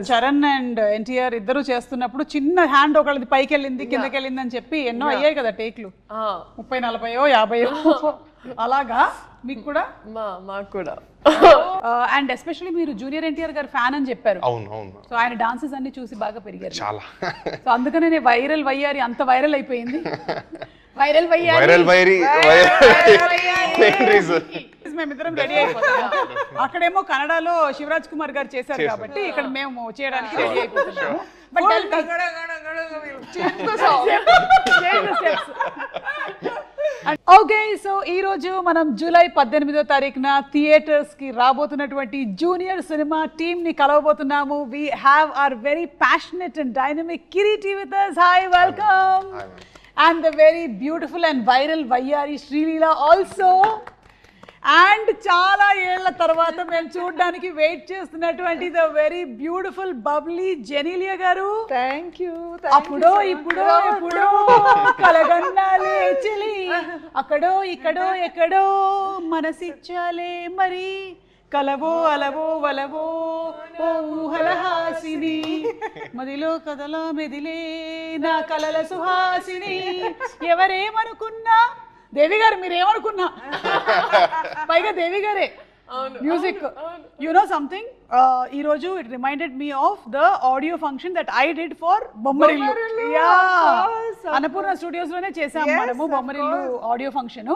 Charan and NTR ఇద్దరు చేస్తున్నప్పుడు చిన్న హ్యాండ్ ఒకళ్ళది పైకి వెళ్ళింది కిందకి వెళ్ళింది అని చెప్పి ఎన్నో అయ్యాయి కదా టేక్లు 30-40-50 అలాగా మీకు కూడా మాకు కూడా అండ్ ఎస్పెషల్లీ మీరు జూనియర్ ఎన్టీఆర్ గారు ఫ్యాన్ అని చెప్పారు. అవును. సో ఆయన డాన్సెస్ అన్ని చూసి బాగా పెరిగారు చాలా. సో అందుకనే వైరల్ వయ్యారి అంత వైరల్ అయిపోయింది. వైరల్ మేమిద్దరం రెడీ అయిపోతాం. అక్కడేమో కన్నడలో శివరాజ్ కుమార్ గారు చేశారు కాబట్టి ఇక్కడ మేము చేయడానికి రెడీ అయిపోతున్నాము. ఓకే, సో ఈ రోజు మనం జూలై 18వ తారీఖున థియేటర్స్ కి రాబోతున్నటువంటి జూనియర్ సినిమా టీమ్ ని కలవబోతున్నాము. We have our very passionate and dynamic Kireeti with us. Hi, welcome. And the very beautiful and viral వయ్యారి శ్రీలీల ఆల్సో. అండ్ చాలా ఏళ్ల తర్వాత మేము చూడడానికి వెయిట్ చేస్తున్నటువంటి the very beautiful bubbly Genelia garu. Thank you. అప్పుడో ఇప్పుడో కలగన్నాలే చెలి, అక్కడో ఇక్కడో ఎక్కడో మనసిచ్చాలే మరి, కలవో అలవో వలవో ఓ ఊహలహాసిని, మదిలో కదలా మెదిలే నా కలల సుహాసిని. ఎవరేమనుకున్నా దేవి గారు మీరేమనుకున్నా పైగా దేవి గారే మ్యూజిక్. యు నో సంథింగ్, ఈ రోజు it reminded me of the audio function that I did for Bommarillu. Annapurna studios లోనే చేసాము మనము బొమ్మరిల్లు ఆడియో ఫంక్షన్.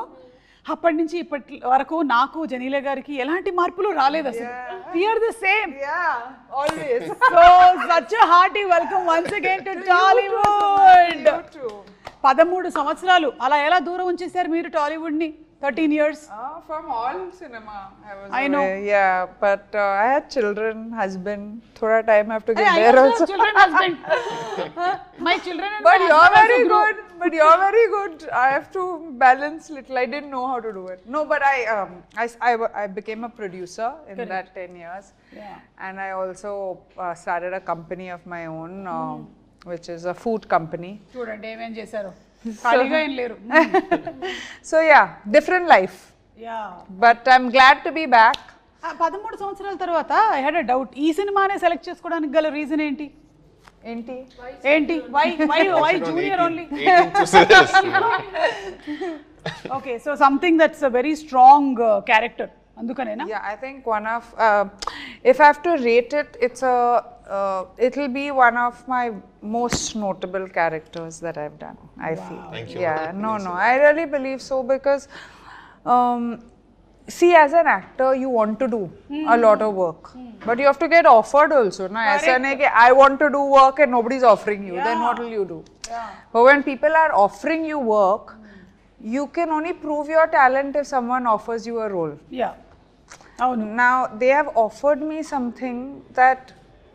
అప్పటి నుంచి ఇప్పటి వరకు నాకు జనీల గారికి ఎలాంటి మార్పులు రాలేదు అసలు. We are the same. Yeah, always. So such a hearty welcome once again to Tollywood. 13 సంవత్సరాలు అలా ఎలా దూరం ఉంచేశారు మీరు టాలీవుడ్ ని? 13 years. From all cinema. I know. Yeah, but I had children, husband. Thoda time I have to get there also. Children, husband. My children and But you're very good. But you're very good. I have to balance little. I didn't know how to do it. No, but I became a producer in that 10 years. Yeah. And I also started a company of my own, which is a food company. చూడండి ఏమేం చేశారు, ఖాళీగా ఏం లేరు. So yeah, different life. Yeah. But I'm glad to be back. 13 సంవత్సరాల తర్వాత I had a doubt, ఈ సినిమానే సెలెక్ట్ చేసుకోవడానికి గల రీజన్ ఏంటి? Why Junior only? Okay, so something that's a very strong character, అందుకనేనా? Yeah, I think one of if I have to rate it, it'll be one of my most notable characters that I've done. I feel. Thank you. Yeah, no, I really believe so because see, as an actor, you want to do a lot of work, but you have to get offered also. Na, aisa nahi ki I want to do work and nobody's offering you. Then what will you do? But when people are offering you work, you can only prove your talent if someone offers you a role. Yeah. Now they have offered me something that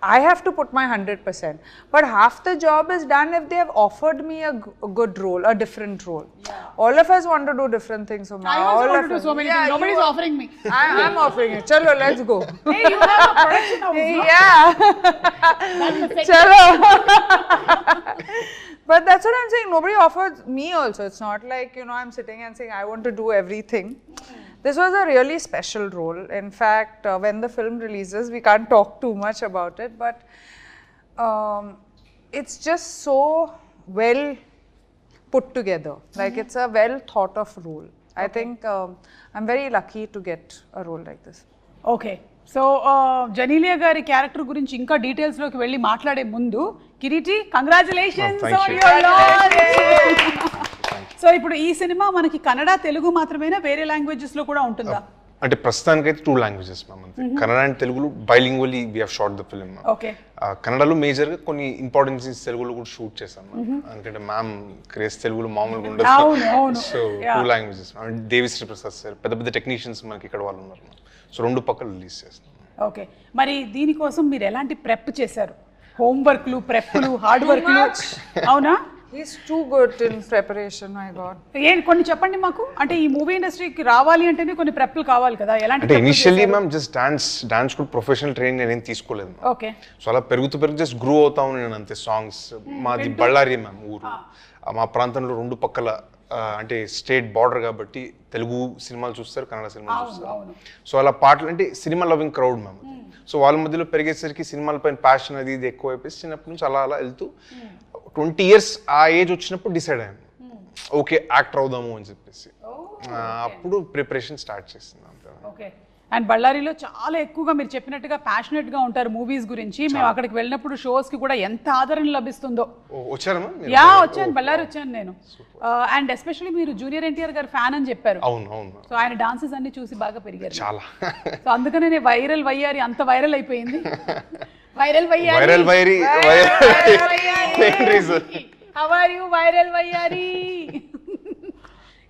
I have to put my 100%, but half the job is done if they have offered me a good role, a different role. All of us want to do different things. So I also want to do so many things. Nobody's offering me. I'm offering it. Chalo, let's go. Hey, you have a production house, no? Yeah. Chalo. But that's what I'm saying. Nobody offers me also. It's not like, I'm sitting and saying I want to do everything. This was a really special role. In fact, when the film releases, we can't talk too much about it, but it's just so well put together. Like it's a well thought of role. I think I'm very lucky to get a role like this. Okay. So Genelia గారి character గురించి ఇంకా details లోకి వెళ్ళి మాట్లాడే ముందు, Kireeti, congratulations on your launch. So ఇప్పుడు ఈ cinema మనకి కన్నడ, తెలుగు మాత్రమేనా, వేరే లాంగ్వేజెస్ లో కూడా ఉంటుందా? అంటే ప్రస్తుతానికి అయితే 2 languages మ్యామ్ అంతే. కన్నడ అండ్ తెలుగులో bilingually we have shot the film. Okay. కన్నడలో మేజర్ గా కొన్ని ఇంపార్టెంట్ సీన్స్ తెలుగులో కూడా షూట్ చేశాం. ఎందుకంటే మ్యామ్ క్రేజ్ తెలుగులో మామూలుగా ఉండదు. So 2 languages. Devi Sri Prasad sir, పెద్ద పెద్ద టెక్నీషియన్స్ మనకి ఇక్కడ వాళ్ళు ఉన్నారు. సో 2 పక్కలు రిలీజ్ చేస్తాం. ఓకే, మరి దీనికోసం మీరు ఎలాంటి ప్రెప్ చేశారు? హోంవర్క్లు, ప్రెప్లు, హార్డ్ వర్క్లు, అవునా? He's too good in preparation, my God. కొన్ని చెప్పండి మాకు. అంటే ఈ మూవీ ఇండస్ట్రీకి రావాలి అంటేనే కొన్ని ప్రెప్లు కావాలి కదా, ఎలాంటి? అంటే ఇనిషియల్లీ మ్యామ్ జస్ట్ డాన్స్ కూడా ప్రొఫెషనల్ ట్రైనింగ్ నేను తీసుకోలేదు. ఓకే. సో అలా పెరుగుతూ జస్ట్ గ్రో అవుతా ఉన్నాను అంతే. సాంగ్స్ మాది బళ్ళారి మ్యామ్ ఊరు. మా ప్రాంతంలో 2 పక్కల అంటే స్టేట్ బార్డర్ కాబట్టి తెలుగు సినిమాలు చూస్తారు, కన్నడ సినిమాలు చూస్తారు. సో అలా పాటలు అంటే cinema loving crowd ma'am. So వాళ్ళ మధ్యలో పెరిగేసరికి సినిమాల పైన ప్యాషన్ అది ఇది ఎక్కువ అయిపోయి చిన్నప్పటి నుంచి అలా అలా వెళ్తూ 20 years ఆ ఏజ్ వచ్చినప్పుడు డిసైడ్ అయ్యాను ఓకే యాక్టర్ అవుదాము అని చెప్పేసి. అప్పుడు ప్రిపరేషన్ స్టార్ట్ చేసింది అంతే. ఓకే. అండ్ బళ్ళారిలో చాలా ఎక్కువగా మీరు చెప్పినట్టుగా ప్యాషనెట్గా ఉంటారు మూవీస్ గురించి. మేము అక్కడికి వెళ్ళినప్పుడు షోస్కి కూడా ఎంత ఆదరణ లభిస్తుందో. వచ్చారమ్మా? యా వచ్చాను, బళ్ళారి వచ్చాను నేను. అండ్ ఎస్పెషల్లీ మీరు జూనియర్ ఎన్టీఆర్ గారు ఫ్యాన్ అని చెప్పారు. అవును అవును. సో ఆయన డాన్సెస్ అన్ని చూసి బాగా పెరిగారు చాలా. సో అందుకనే వైరల్ వయ్యారి అంత వైరల్ అయిపోయింది. వైరల్ వయ్యారి హౌ ఆర్ యు వైరల్ వయ్యారి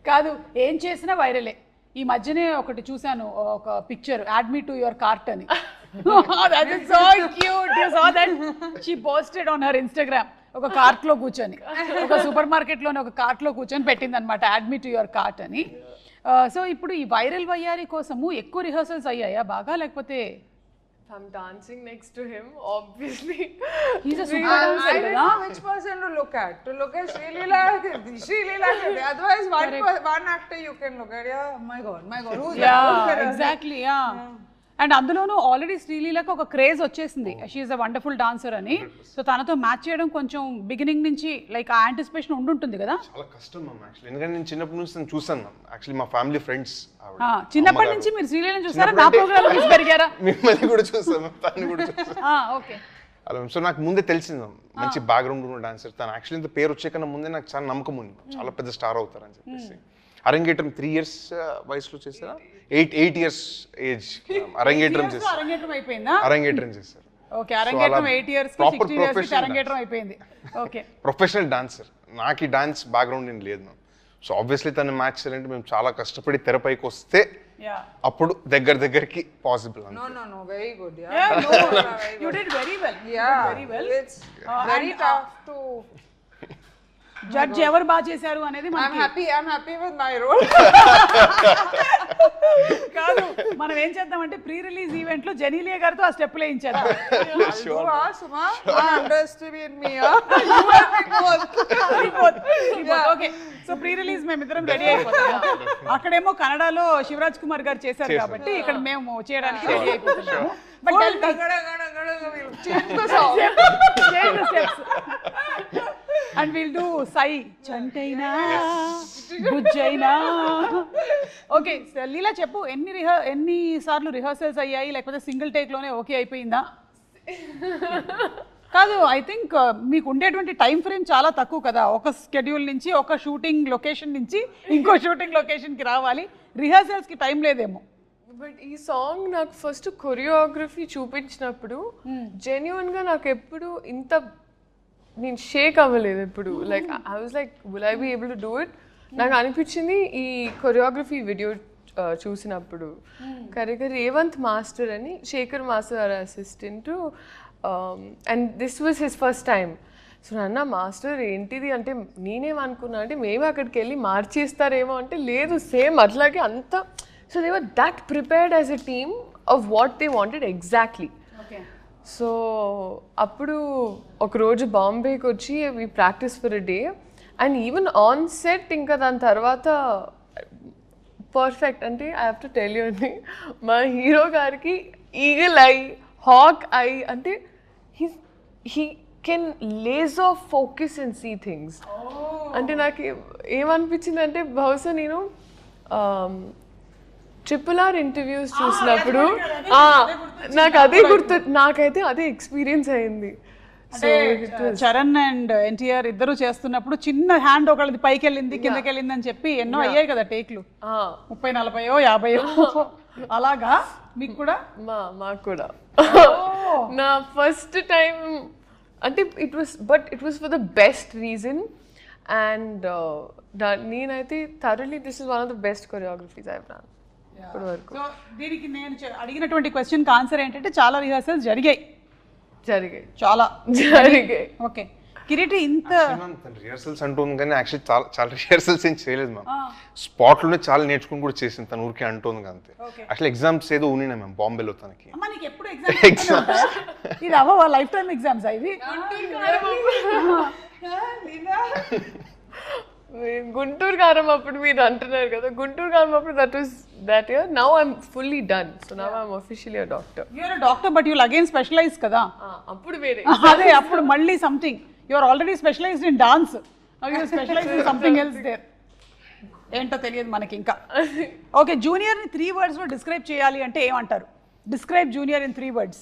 కాదు ఏం చేసినా వైరలే. ఈ మధ్యనే ఒకటి చూసాను, ఒక picture add me to your cart అని. That is so cute. You saw that? She posted on her Instagram. ఒక కార్ట్ లో కూర్చొని, ఒక సూపర్ మార్కెట్ లోనే ఒక కార్ట్ లో కూర్చొని పెట్టింది అనమాట add me to your cart అని. సో ఇప్పుడు ఈ వైరల్ వయ్యారి కోసము ఎక్కువ రిహర్సల్స్ అయ్యాయా బాగా, లేకపోతే? I'm dancing next to him, obviously. He's a super dancer. I don't know which person to look at. To look at Sri Leela. Otherwise, one actor you can look at. Yeah, my God. Who's that? Exactly. Yeah. And అందులోనూ already శ్రీలీలకు ఒక craze వచ్చేసింది, she is a wonderful dancer అని. So తనతో match చేయడం కొంచెం beginning నుంచి like ఆ anticipation ఉండుంటుంది కదా. చాలా కష్టం మ్యామ్ యాక్చువల్లీ, ఎందుకంటే నేను చిన్నప్పటి నుంచి నేను చూసాను మ్యామ్. యాక్చువల్లీ మా ఫ్యామిలీ ఫ్రెండ్స్ చిన్నప్పటి నుంచి మీరు శ్రీలీలను చూసారా? నా ప్రోగ్రామ్ చూసి పెరిగారా? మిమ్మల్ని కూడా చూసాను, తను కూడా చూసాను. ఓకే. అలా సో నాకు ముందే తెలిసింది మ్యామ్, మంచి బ్యాక్గ్రౌండ్ ఉన్న డాన్సర్ తను. యాక్చువల్లీ ఇంత పేరు వచ్చే కన్నా ముందే నాకు చాలా నమ్మకం ఉంది, చాలా పెద్ద స్టార్ అవుతారని చెప్పేసి. అరంగేట్రం 3 years వయసులో చేశారా? 8 years ఏజ్ అరంగేట్రం చేశారు. అరంగేట్రం అయిపోయిందా? అరంగేట్రం చేశారు. ఓకే. అరంగేట్రం 8 years కి 16 years కి అరంగేట్రం అయిపోయింది. ఓకే. Professional dancer. నాకు ఈ డాన్స్ బ్యాక్గ్రౌండ్ ఏం లేదు మ్యామ్. సో ఆబ్వియస్లీ తను మ్యాచ్ చేయాలంటే మేము చాలా కష్టపడి తెరపైకి వస్తే అప్పుడు దగ్గరికి possible. No, very good. Yeah, no, you did very well. Yeah, very well. It's very tough to judge ఎవరు బాగా చేశారు అనేది I'm happy with my role. కాదు, మనం ఏం చేద్దామంటే ప్రీ రిలీజ్ ఈవెంట్ లో జెనీలియా గారితో ఆ స్టెప్ వేయించారు. ఓకే. సో ప్రీ రిలీజ్ మేమిద్దరం రెడీ అయిపోతాం. అక్కడేమో కన్నడలో శివరాజ్ కుమార్ గారు చేశారు కాబట్టి ఇక్కడ మేము చేయడానికి ready అయిపోతున్నాము. And we'll do Sai, Chantaina, Bujjaina. Okay, so Leela చెప్పు, ఎన్ని సార్లు రిహర్సల్స్ అయ్యాయి, లేకపోతే సింగిల్ టేక్ లోనే ఓకే అయిపోయిందా? కాదు, ఐ థింక్ మీకు ఉండేటువంటి టైం ఫ్రేమ్ చాలా తక్కువ కదా. ఒక స్కెడ్యూల్ నుంచి, ఒక షూటింగ్ లొకేషన్ నుంచి ఇంకో షూటింగ్ లొకేషన్కి రావాలి, రిహర్సల్స్కి టైం లేదేమో. బట్ ఈ సాంగ్ నాకు ఫస్ట్ కొరియోగ్రఫీ చూపించినప్పుడు జెన్యున్గా నాకు ఎప్పుడు ఇంత నేను షేక్ అవ్వలేదు ఎప్పుడు. Like I was like will I be able to do it. నాకు అనిపించింది ఈ కొరియోగ్రఫీ వీడియో చూసినప్పుడు కరెక్ట్గా రేవంత్ మాస్టర్ అని, Sekhar master assistant, and this was his first time. So నాన్న మాస్టర్ ఏంటిది అంటే నేనేమనుకున్నా అంటే మేమే అక్కడికి వెళ్ళి మార్చేస్తారేమో అంటే లేదు, సేమ్ అట్లాగే అంత. So they were that prepared as a team of what they wanted exactly. So అప్పుడు ఒకరోజు బాంబేకి వచ్చి we practice for a day and even on set ఇంకా దాని తర్వాత పర్ఫెక్ట్. అంటే I have to tell you అండి, మా హీరో గారికి ఈగల్ ఐ, హాక్ ఐ, అంటే he can laser focus and see things. అంటే నాకు ఏమనిపించింది అంటే బహుశా నేను RRR ఇంటర్వ్యూస్ చూసినప్పుడు నాకు అదే గుర్తు, నాకైతే అదే ఎక్స్పీరియన్స్ అయింది. చరణ్ అండ్ ఎన్టీఆర్ ఇద్దరు చేస్తున్నప్పుడు చిన్న హ్యాండ్ ఒకళ్ళది పైకి వెళ్ళింది కిందకి వెళ్ళింది అని చెప్పి ఎన్నో అయ్యాయి కదా టేక్లు, 30-40 50 అలాగా. మీకు కూడా? మాకు కూడా నా ఫస్ట్ టైం అంటే it was for the best reason. And నేనైతే thoroughly this is one of the best choreographies I have done ఇప్పటి వరకు. సో దీనికి నేను అడిగినటువంటి క్వశ్చన్కి ఆన్సర్ ఏంటంటే చాలా రిహర్సల్స్ జరిగాయి. చాలా జరిగాయి. ఓకే. కిరీటి ఇంత రిహర్సల్స్ అంటుంది కానీ యాక్చువల్లీ చాలా రిహర్సల్స్ ఏం చేయలేదు మ్యామ్. స్పాట్ లోనే చాలా నేర్చుకుని కూడా చేసింది తను, ఊరికే అంటుంది అంతే. యాక్చువల్లీ ఎగ్జామ్స్ ఏదో ఉన్నాయి మ్యామ్ బాంబేలో తనకి. ఎగ్జామ్స్ ఇది అవ్వ లైఫ్ టైం ఎగ్జామ్స్ ఇవి. గుంటూరు కారం అప్పుడు మీరు అంటున్నారు కదా, గుంటూరు కారం అప్పుడు that year. Now I'm fully done. So now I'm officially a doctor. You're a doctor, but you'll again specialize కదా. అప్పుడు వేరే. అదే అప్పుడు మళ్ళీ something. You're already specialized in dance. Now you're specialized in something else there. ఏంటో తెలియదు మనకి ఇంకా. ఓకే, జూనియర్ని 3 words లో డిస్క్రైబ్ చేయాలి అంటే ఏమంటారు? Describe Junior in 3 words.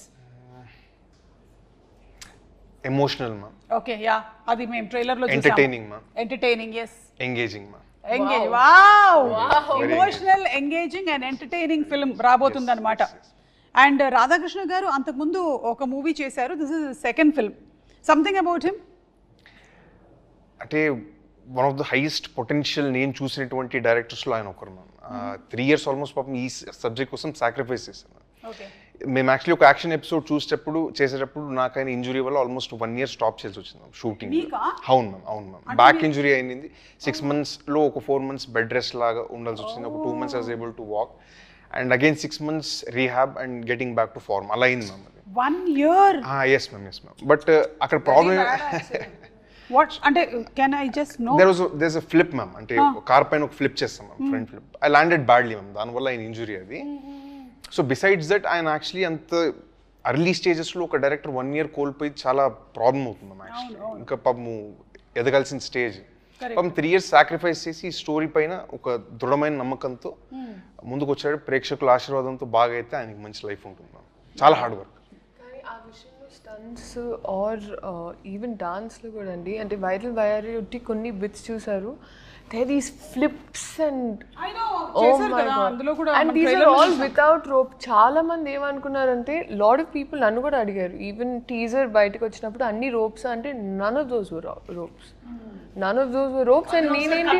Emotional ma'am. Okay, ya, అది మేము ట్రైలర్ లో చూసాము. Entertaining ma'am. Entertaining, yes. Engaging ma'am. Engage, wow, emotional, engaging and entertaining film రాబోతుంది అనమాట. అండ్ రాధాకృష్ణ గారు అంతకుముందు ఒక మూవీ చేశారు, this is second film. Something about him. అంటే one of the highest potential నేను చూసినటువంటి డైరెక్టర్స్లో ఆయన ఒకరు మ్యామ్. 3 years ఆల్మోస్ట్ పాపం ఈ సబ్జెక్ట్ కోసం సాక్రిఫైస్ చేశాను. ఓకే. మేము యాక్చువల్లీ ఒక యాక్షన్ ఎపిసోడ్ చేసేటప్పుడు నాకు ఆయన ఇంజురీ వల్ల ఆల్మోస్ట్ 1 year స్టాప్ చేసి వచ్చింది మ్యామ్ షూటింగ్. అవును మ్యామ్. బ్యాక్ ఇంజురీ అయింది. 6 monthsలో ఒక 4 months బెడ్ రెస్ట్ లాగా ఉండాల్సి వచ్చింది. ఒక 2 months I was able to walk and again 6 months rehab and getting back to form. అలా అయింది ma'am. 1 year. Yes ma'am. But అక్కడ ప్రాబ్లమ్ వాట్ అంటే can I just know there's a flip ma'am. అంటే car పైన ఒక flip చేస్తాం ma'am, front flip. I landed badly ma'am, దానివల్ల ఆయన ఇంజురీ అది. సో బిసైడ్స్ దట్ ఆయన యాక్చువల్లీ అంత అర్లీ స్టేజెస్లో ఒక డైరెక్టర్ 1 year కోల్పోయి చాలా ప్రాబ్లం అవుతుంది మ్యామ్ యాక్చువల్లీ. ఇంకా పాపము ఎదగాల్సిన స్టేజ్. పాపం 3 years సాక్రిఫైస్ చేసి ఈ స్టోరీ పైన ఒక దృఢమైన నమ్మకంతో ముందుకు వచ్చాడు. ప్రేక్షకుల ఆశీర్వాదంతో బాగా అయితే ఆయనకి మంచి లైఫ్ ఉంటుంది మ్యామ్. చాలా హార్డ్ వర్క్. కానీ ఆ విషయంలో స్టంట్స్ ఆర్ ఈవెన్ డాన్స్లో కూడా అండి, అంటే వైరల్ వైరల్ ఒట్టి కొన్ని బిట్స్ చూసారు. There these flips and I know oh my God. అందులో కూడా And these are all without rope. చాలా మంది ఏమనుకున్నారంటే, lot of people నన్ను కూడా అడిగారు, ఈవెన్ టీజర్ బయటకు వచ్చినప్పుడు అన్ని ropes అంటే none of those were ropes. None of those were ropes. And నేనేంటి,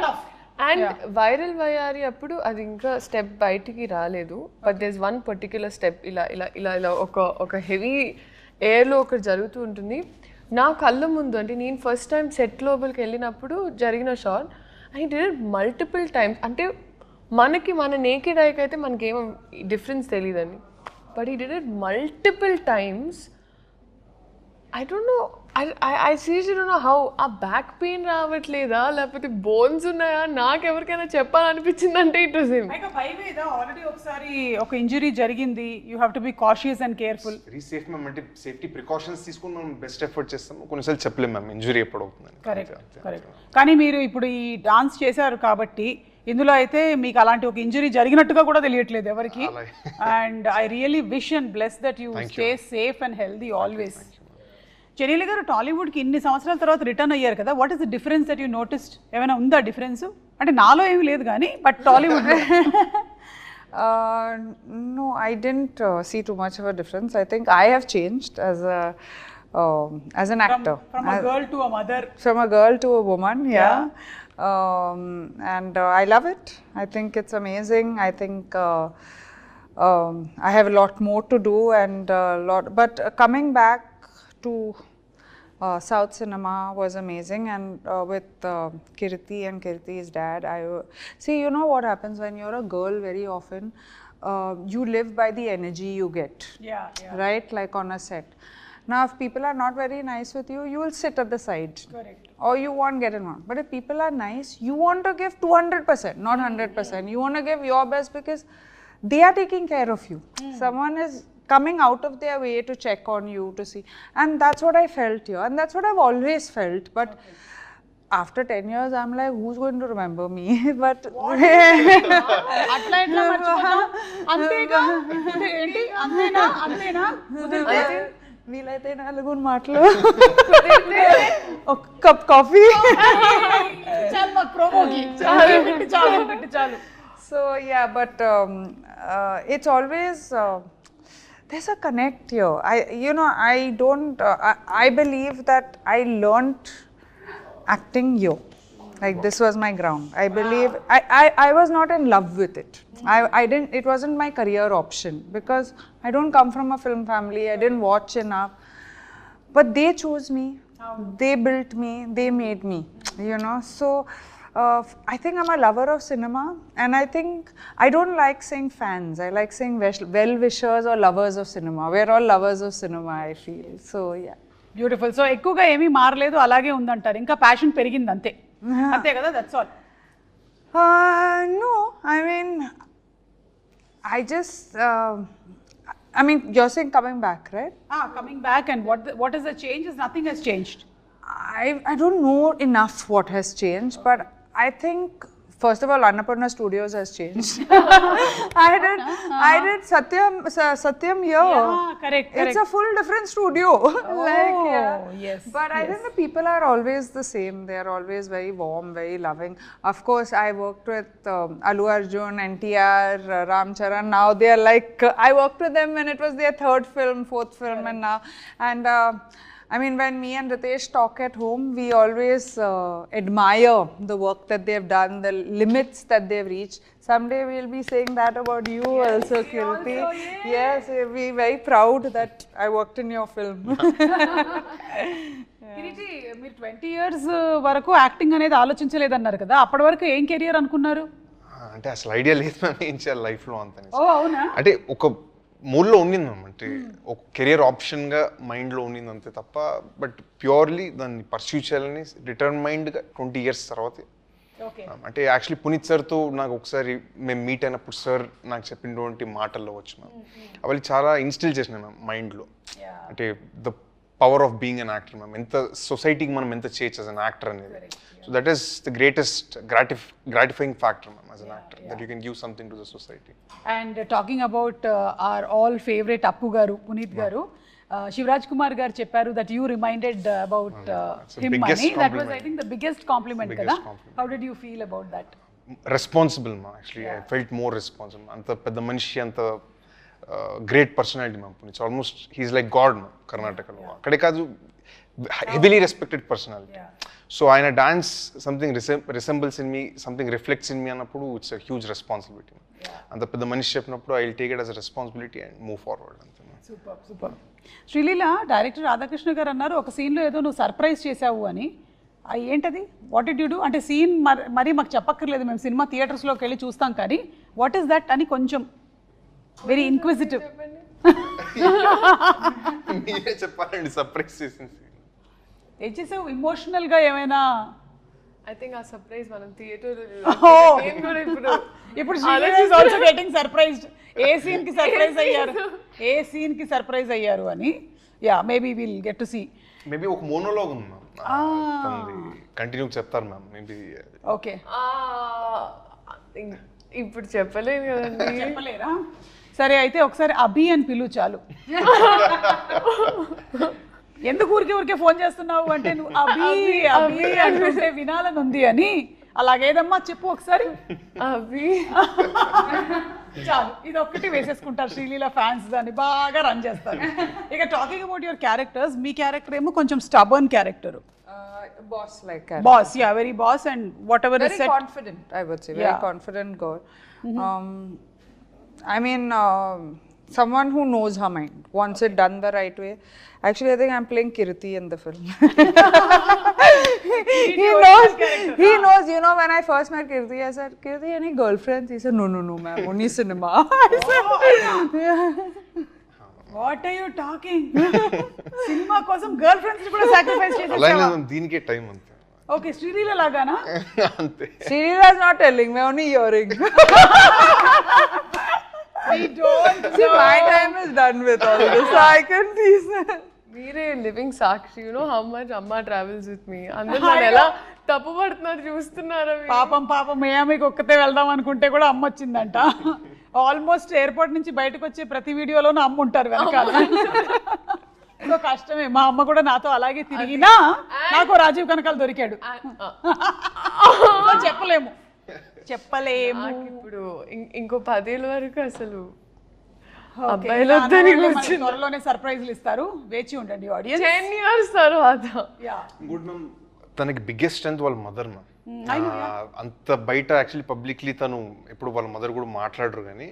అండ్ వైరల్ వయారి అప్పుడు అది ఇంకా స్టెప్ బయటికి రాలేదు. But there's one particular step ఇలా ఇలా ఇలా ఇలా ఒక హెవీ ఎయిర్లో ఒకటి జరుగుతూ ఉంటుంది. నా కళ్ళ ముందు, అంటే నేను ఫస్ట్ టైం సెట్ లోపలికి వెళ్ళినప్పుడు జరిగిన shot. I did it multiple times. అంటే మనకి మన నేకెడ్ ఐకి అయితే మనకేం డిఫరెన్స్ తెలియదండి. But he did it multiple times. I don't know. I seriously don't know how. ఆ బ్యాక్ పెయిన్ రావట్లేదా లేకపోతే బోన్స్ ఉన్నాయా, నాకు ఎవరికైనా చెప్పాలనిపించిందంటే ఇట్ వాజ్ హిమ్. ఐక భయమేదా? ఆల్రెడీ ఒకసారి ఒక ఇంజరీ జరిగింది. You have to be cautious and careful. Very safe ma'am. అంటే సేఫ్టీ ప్రికాషన్స్ తీసుకుని మనం బెస్ట్ ఎఫర్ట్ చేస్తాం. కొన్నిసార్లు చెప్పలేం మ్యామ్ ఇంజరీ ఎప్పుడు అవుతుందని. కరెక్ట్. కానీ మీరు ఇప్పుడు ఈ డాన్స్ చేశారు కాబట్టి ఇందులో అయితే మీకు అలాంటి ఒక ఇంజరీ జరిగినట్టుగా కూడా తెలియట్లేదు ఎవరికి. And I really wish and bless that you stay safe and healthy always. చెన్నీల గారు టాలీవుడ్కి ఇన్ని సంవత్సరాల తర్వాత రిటర్న్ అయ్యారు కదా, what is the difference that you noticed? ఏమైనా ఉందా డిఫరెన్స్? అంటే నాలో ఏమీ లేదు కానీ but Tollywood. No, I didn't see too much of a difference. I think I have changed as an actor. From a girl to a mother. From a girl to a woman, yeah. And I love it. I think it's amazing. I think I have a lot more to do and but coming back to South cinema was amazing, and with Kirti and Kirti's dad, see, you know what happens when you're a girl, very often you live by the energy you get. Yeah. Right, like on a set. Now if people are not very nice with you, you will sit at the side. Correct. Or you won't get involved. But if people are nice, you want to give 200%, not 100%. You want to give your best because they are taking care of you. Someone is coming out of their way to check on you, to see. And that's what I felt here. And that's what I've always felt. But after 10 years, I'm like, who's going to remember me? But అట్లా ఎట్లా మర్చిపోతాం? అంతేగా? ఏంటి అంతేనా? వీలైతే 4 మాటలు, ఒక cup coffee. చాలు మాకు ప్రోమోకి. చాలు. So yeah, but it's always there's a connect here. I believe that I learnt acting here. Like this was my ground. I believe I was not in love with it. It wasn't my career option because I don't come from a film family. I didn't watch enough. But they chose me. They built me. They made me. So I think I'm a lover of cinema, and I think I don't like saying fans. I like saying well-wishers or lovers of cinema. We're all lovers of cinema, I feel. So yeah. Beautiful. So ఎక్కువగా ఏమీ మారలేదు, అలాగే ఉందంటారు. ఇంకా passion పెరిగింది అంతే. అంతే కదా, that's all. No, I mean, I mean, you're saying coming back, right? Coming back, and what is the change? Is nothing has changed. I don't know enough what has changed, but I think first of all, Annapurna Studios has changed. I did Satyam here. Yeah, correct. It's a full different studio. Yes. But I think the people are always the same. They are always very warm, very loving. Of course, I worked with Allu Arjun, NTR, Ram Charan. Now they are like, I worked with them when it was their third film, fourth film, and now. And I mean, when me and Ritesh talk at home, we always admire the work that they've done, the limits that they've reached. Someday we'll be saying that about you also, Kirti. Yes, we'll be very proud that I worked in your film. Kireeti, మీరు 20 years వరకు acting అనేది ఆలోచించలేదన్నారు కదా, అప్పటి వరకు ఏం career అనుకున్నారు? అంటే అసలు ఐడియా లేదు మ్యామ్ ఏం చేయాలి లైఫ్లో అంత. అవునా? అంటే ఒక మూడ్లో ఉండింది మ్యామ్, అంటే ఒక కెరియర్ ఆప్షన్గా మైండ్లో ఉండింది అంతే తప్ప, బట్ ప్యూర్లీ దాన్ని పర్స్యూ చేయాలని డిటర్మైండ్గా 20 years తర్వాత. అంటే యాక్చువల్లీ పునీత్ సార్తో నాకు ఒకసారి మేము మీట్ అయినప్పుడు సార్ నాకు చెప్పినటువంటి మాటల్లో వచ్చి మ్యామ్ అవి చాలా ఇన్స్టిల్ చేసినాయి మ్యామ్ మైండ్లో. అంటే the power of being an actor ma'am, ఎంత సొసైటీకి మనం ఎంత చేయొచ్చు యాజ్ అన్ యాక్టర్ అనేది. So that is the greatest gratifying factor ma'am as an actor, that you can give something to the society. And talking about our all favourite Appu garu, Puneeth garu, Shivaraj Kumar garu చెప్పారు that you reminded about him అని. That was I think the biggest compliment కదా. How did you feel about that? Responsible మా, actually I felt more responsible. అంత పెద్ద మనిషి, అంత great personality ma'am Puneeth. Almost he's like god ma'am కర్ణాటకలో. అక్కడే కాదు, హెవీలీ రెస్పెక్టెడ్ పర్సనాలిటీ. సో ఆయన dance something resembles in me, something reflects in me అన్నప్పుడు ఇట్స్ అ హ్యూజ్ రెస్పాన్సిబిలిటీ. అంత పెద్ద మనిషి చెప్పినప్పుడు I will take it as a responsibility and move forward అంతే. Super super. Sreeleela, director Radhakrishna garu అన్నారు ఒక సీన్లో ఏదో నువ్వు సర్ప్రైజ్ చేసావు అని. ఏంటది? What did you do? అంటే సీన్ మరీ మాకు చెప్పక్కర్లేదు, మేము సినిమా థియేటర్స్లోకి వెళ్ళి చూస్తాం, కానీ వాట్ ఈస్ దట్ అని కొంచెం వెరీ ఇన్క్విజిటివ్. మీరే చెప్పాలండి సర్ప్రైజ్ చేసింది. ఏం చేసావు? ఇమోషనల్గా ఏమైనా? ఐ థింక్ ఆ సర్ప్రైజ్ మనం థియేటర్ ఇప్పుడు Sreeleela is also getting surprised. ఏ సీన్ కి సర్ప్రైజ్ అయ్యారు అని. Yeah, maybe will get to see. Maybe ఒక మోనోలాగ్ ఉంది మ్యామ్, కంటిన్యూ చెప్తారు మ్యామ్ మేబీ. ఓకే, ఇప్పుడు చెప్పలేను కదండి. చెప్పలేరా? సరే, అయితే ఒకసారి అభి అని పిలువు చాలు. ఎందుకు ఊరికే ఫోన్ చేస్తున్నావు అంటే నువ్వు అభి అభి అంటుంటే వినాలని ఉంది అని. అలాగేదమ్మా చెప్పు ఒకసారి. అభి చాలు, ఇది ఒక్కటి వేసేసుకుంటారు శ్రీలీల ఫ్యాన్స్, దాన్ని బాగా రన్ చేస్తారు. ఇక talking about your characters, me character ఏమో కొంచెం stubborn character. Boss like boss, yeah, very boss, and whatever very is said, confident, I would say. Very confident girl. I mean, someone who knows her mind, wants it done the right way. Actually, I think I'm playing Kirti in the film. He knows, you know, when I first met Kirti, I said, Kirti, any girlfriends? He said, no, ma'am, only cinema. I said, what are you talking? Cinema కోసం girl friends కూడా sacrifice చేసేసావా? దీనికే time అంతే. Okay, Sreeleela లాగానా? అంతే. Srilila is not telling me, only hearing. We don't See, my time is done with all this, so I can tease her. మీరే living Sakshi. You know how much అమ్మ travels with me. అందరూ నన్ను ఎలా తప్పు పడుతున్నారు చూస్తున్నారా? పాపం మియామికి ఒక్కతే వెళ్దాం అనుకుంటే కూడా అమ్మ వచ్చిందంట. ఆల్మోస్ట్ ఎయిర్పోర్ట్ నుంచి బయటకు వచ్చే ప్రతి వీడియోలోనూ అమ్మ ఉంటారు వెనకాల. సో కష్టమే. మా అమ్మ కూడా నాతో అలాగే తిరిగినా నాకు రాజీవ్ కనకాల దొరికాడు. చెప్పలేము. ఇప్పుడు ఇంకో 10 ఏళ్ళ వరకు అసలు అబ్బాయిలు త్వరలోనే సర్ప్రైజ్లు ఇస్తారు, వేచి ఉండండి ఆడియన్స్. 10 years తర్వాత. తనకి బిగ్గెస్ట్ స్ట్రెంత్ వాళ్ళ మదర్ మ్యామ్. అంత బయట యాక్చువల్లీ పబ్లిక్లీ తను ఎప్పుడు వాళ్ళ మదర్ కూడా మాట్లాడరు, కానీ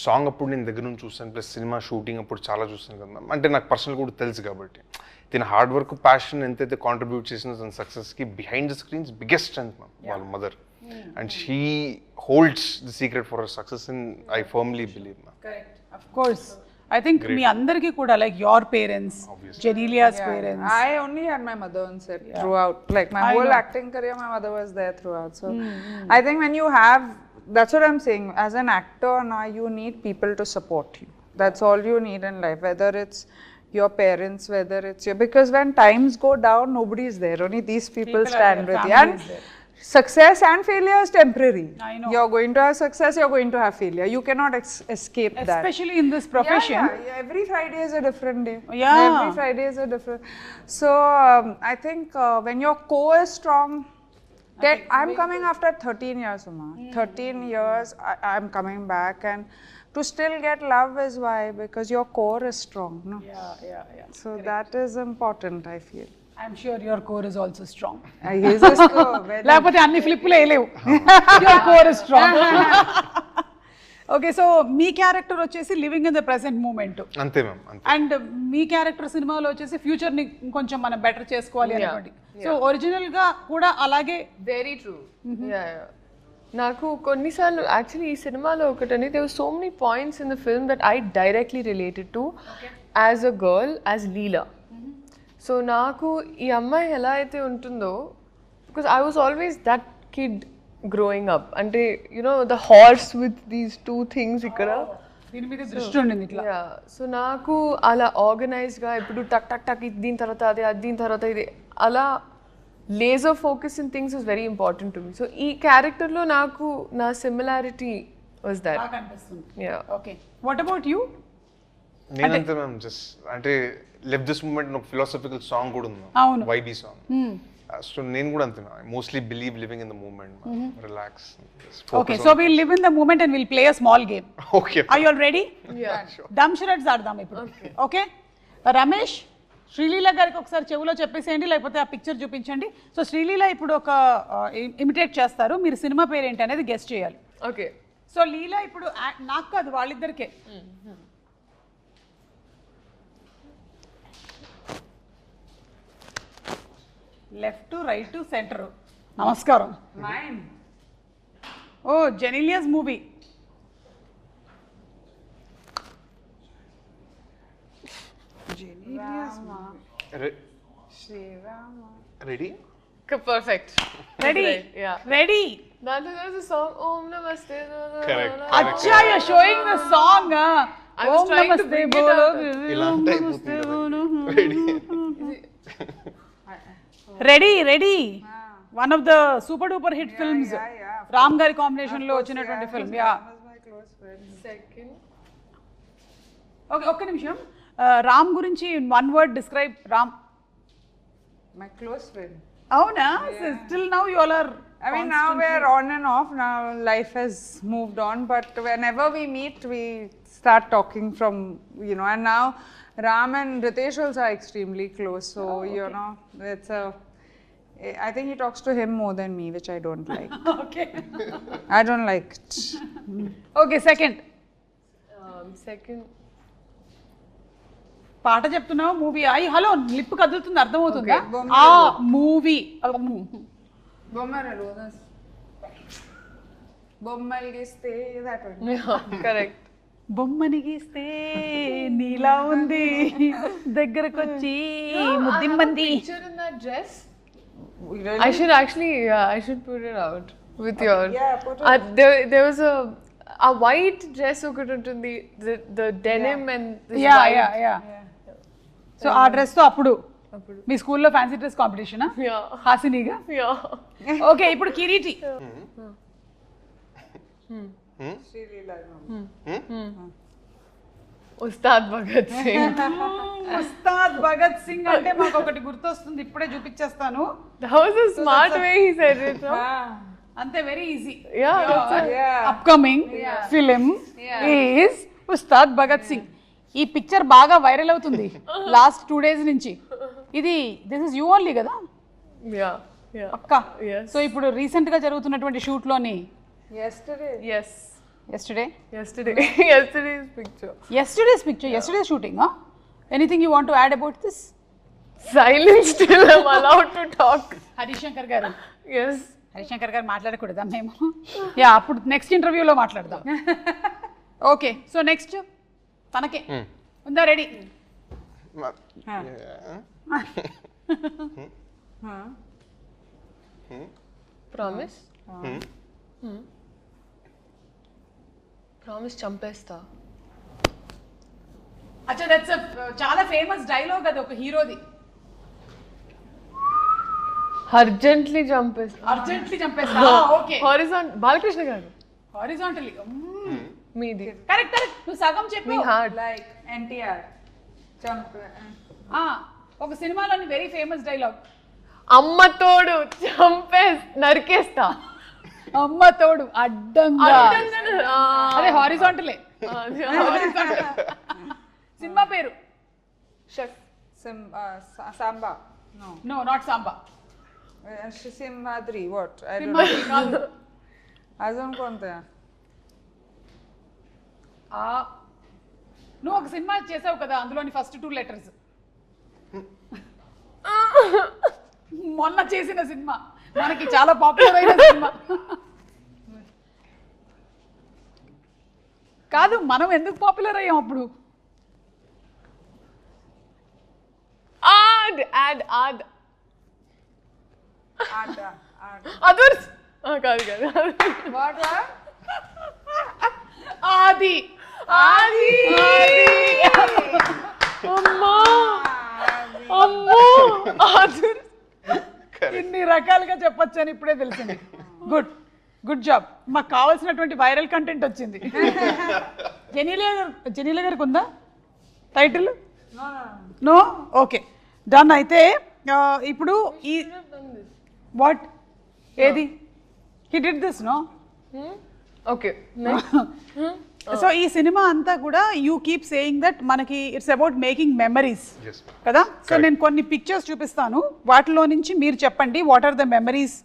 సాంగ్ అప్పుడు నేను దగ్గర నుంచి చూస్తాను, ప్లస్ సినిమా షూటింగ్ అప్పుడు చాలా చూస్తాను కదా మ్యామ్. అంటే నాకు పర్సనల్ కూడా తెలుసు కాబట్టి తన హార్డ్ వర్క్, ప్యాషన్ ఎంతైతే కాంట్రిబ్యూట్ చేసిన తన సక్సెస్కి behind the screens biggest strength ma'am వాళ్ళ mother. And she holds the secret for her success in I firmly believe ma'am. Correct, of course. I think మీ అందరికీ కూడా like your parents, Genelia's parents. I only had my mother on set throughout. Like my whole acting career, my mother was there throughout. So I think when you have, that's what I'm saying. As an actor now, you need people to support you. That's all you need in life. Whether it's your parents, whether it's your, because when times go down, nobody is there. Only these people stand with you. And success and failure is temporary. I know. You're going to have success, you're going to have failure. You cannot escape that. Especially in this profession. Yeah, every Friday is a different day. Yeah. Every Friday is a different. So I think when your core is strong, I'm coming after 13 years, Uma. 13 years, I'm coming back, and to still get love is why, because your core is strong. No? Yeah. So that is important, I feel. I'm sure your core is also strong. He's a very లేకపోతే అన్ని ఫ్లిప్పులు వేయలేవు. Your core is strong. Okay, so మీ character వచ్చేసి living in the present moment. అంతే ma'am, అంతే. And మీ character సినిమాలో వచ్చేసి ఫ్యూచర్ ని కొంచెం మనం బెటర్ చేసుకోవాలి అనుకోండి. సో ఒరిజినల్ గా కూడా అలాగే. Very true. నాకు కొన్నిసార్లు యాక్చువల్లీ ఈ సినిమాలో ఒకటని there were so many points in the film that I directly related to as a girl, as Leela. So నాకు ఈ అమ్మాయి ఎలా అయితే ఉంటుందో, because I was always that kid growing up. అంటే you know the horse with these 2 things ఇక్కడ దీని మీద దృష్టి ఉండింది ఇట్లా. సో నాకు అలా ఆర్గనైజ్గా ఇప్పుడు టక్ టక్ టక్ ఇది దీని తర్వాత అదే, అది దీని తర్వాత ఇది, అలా laser focus in things is very important to me. So ఈ క్యారెక్టర్లో నాకు నా similarity was that. Okay, what about you? నేనంతే మ్యామ్, జస్ట్ అంటే లివ్ దిస్ మూమెంట్ ఒక ఫిలాసఫికల్ సాంగ్ కూడా ఉంది, అవును, వైబీ సాంగ్. సో నేను కూడా అంతే, mostly believe living in the moment, relax. Okay, so will live in the moment and will play a small game. Okay, are you all ready? డమ్ షరట్స్ ఆడదాం ఇప్పుడు. Okay, Ramesh, Sreeleela గారికి ఒకసారి చెవులో చెప్పేసేయండి, లేకపోతే ఆ పిక్చర్ చూపించండి. సో శ్రీలీల ఇప్పుడు ఒక ఇమిటేట్ చేస్తారు, మీరు సినిమా పేరు ఏంటి అనేది గెస్ట్ చేయాలి. ఓకే, సో లీలా ఇప్పుడు నాకు కాదు, వాళ్ళిద్దరికే. Left, right, centre. నమస్కారం. Oh, Genelia's movie. Ready? Perfect. Ready? Ready. దాంట్లో there's a song, Om Namaste. Correct. అచ్చా, you are showing the song. I was trying to bring it out. ఇలా అంటే అయిపోతుంది. Ready. Ready, one of the super duper hit films. Ram గారి combination లో వచ్చినటువంటి film. Yeah, second. Okay, ఒక్క నిమిషం. రామ్ గురించి one word describe. Ram my close friend. అవునా? Still now you all are, I mean, now we're on and off. Now life has moved on, but whenever we meet, we start talking from, you know. And now Ram and Ritesh also are extremely close. So you know, it's a. I think he talks to him more than me, which I don't like. Okay. I don't like it. Okay, second. Second పాట చెప్తున్నావు, movie. అయ్యి hello, lip కదులుతుంది, అర్థమవుతుందా? ఆ movie. Bommal giste, that one. Correct. బొమ్మని గీస్తే నీలా ఉంది, దగ్గరకొచ్చి ముద్దిమ్మంది. Picture in that dress. I should actually, I should put it out with your. Yeah, put it. There was a white dress ఒకటి ఉంటుంది, the denim and this yeah white. Yeah yeah. So ఆ dress తో అప్పుడు మీ స్కూల్లో fancy dress competition Yeah. హాసినిగా. Yeah. Okay, ఇప్పుడు కిరీటి. ఉస్తాద్ భగత్ సింగ్. ఉస్తాద్ భగత్ సింగ్ అంటే మాకు ఒకటి గుర్తొస్తుంది, ఇప్పుడే చూపించేస్తాను. That was a smart way he said it. No? అంతే, very easy. Yeah. Upcoming film is Ustaad Bhagat Singh. ఈ పిక్చర్ బాగా వైరల్ అవుతుంది లాస్ట్ 2 days నుంచి. ఇది దిస్ ఇస్ యూ ఓన్లీ కదా? Yeah. అక్క. Yes. సో ఇప్పుడు రీసెంట్ గా జరుగుతున్నటువంటి షూట్ లోని Yesterday. Yes. Yesterday's picture. Yesterday's shooting, huh? Anything you want to add about this? Silence till I'm allowed to talk. Harishankar గారు. Yes. Harishankar గారు మాట్లాడకూడదా మేము? యా, అప్పుడు నెక్స్ట్ ఇంటర్వ్యూలో మాట్లాడదాం. ఓకే, సో నెక్స్ట్ తనకే ఉందా రెడీ? ప్రామిస్ ప్రామిస్ చంపేస్తా. అచ్చా దట్స్ చాలా ఫేమస్ డైలాగ్ అది ఒక హీరోది. అర్జెంట్లీ చంపేస్తా. అర్జెంట్లీ చంపేస్తా. ఓకే. బాలకృష్ణ గారు హారిజాంటల్లీ. మీది కరెక్ట్ కరెక్ట్. నువ్వు సగం చెప్పు. మీ హార్ట్. Like NTR. ఒక సినిమాలోని వెరీ ఫేమస్ డైలాగ్. అమ్మ తోడు నరికేస్తా. అమ్మ తోడు అడ్డంగా. అదే హారిజాంటలే. సినిమా పేరు? Samba. No not Samba. Simhadri. What? I don't Simhadri know. కాదు. Azam konta? నువ్వు ఒక సినిమా చేసావు కదా, అందులోని ఫస్ట్ 2 letters. మొన్న చేసిన సినిమా, మనకి చాలా పాపులర్ అయిన సినిమా కాదు. మనం ఎందుకు పాపులర్ అయ్యాం అప్పుడు? అదర్స్ కాదు కాదు. What? ఆది. ఆది. అమ్మా అమ్మో అదర్స్. ఇన్ని రకాలుగా చెప్పొచ్చు అని ఇప్పుడే తెలిసింది. Good job. మాకు కావాల్సినటువంటి వైరల్ కంటెంట్ వచ్చింది. జెనీలియా గారికి ఉందా టైటిల్? నో. Okay done. అయితే ఇప్పుడు ఈ వాట్ ఏది he did this no. Okay. So ఈ సినిమా అంతా కూడా యూ కీప్ సేయింగ్ దట్ మనకి ఇట్స్ అబౌట్ మేకింగ్ మెమరీస్ కదా. సో నేను కొన్ని పిక్చర్స్ చూపిస్తాను, వాటిలో నుంచి మీరు చెప్పండి వాట్ ఆర్ ద మెమరీస్.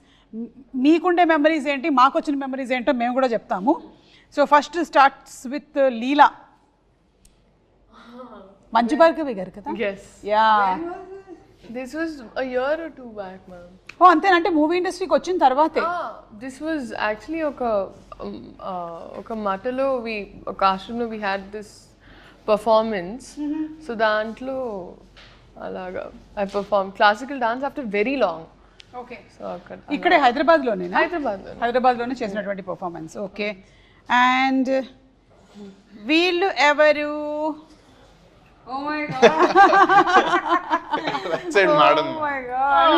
మీకుండే మెమరీస్ ఏంటి, మాకు వచ్చిన మెమరీస్ ఏంటో మేము కూడా చెప్తాము. So first starts with Leela. Manchu Bhargavi garu కదా. Yes. Yeah. This was a year or 2 back, ma'am. Oh అంతేనంటే మూవీ ఇండస్ట్రీకి వచ్చిన తర్వాతే. This was actually ఒక మటలో ఒక ఆశ్రమంలో we had this performance. So దాంట్లో అలాగా I performed classical dance after very long. Okay. So అక్కడ ఇక్కడే హైదరాబాద్లోనేనా? హైదరాబాద్లోనే చేసినటువంటి పర్ఫార్మెన్స్. ఓకే. అండ్ వీళ్ళు ఎవరు? Oh my god. Madam. Oh my god.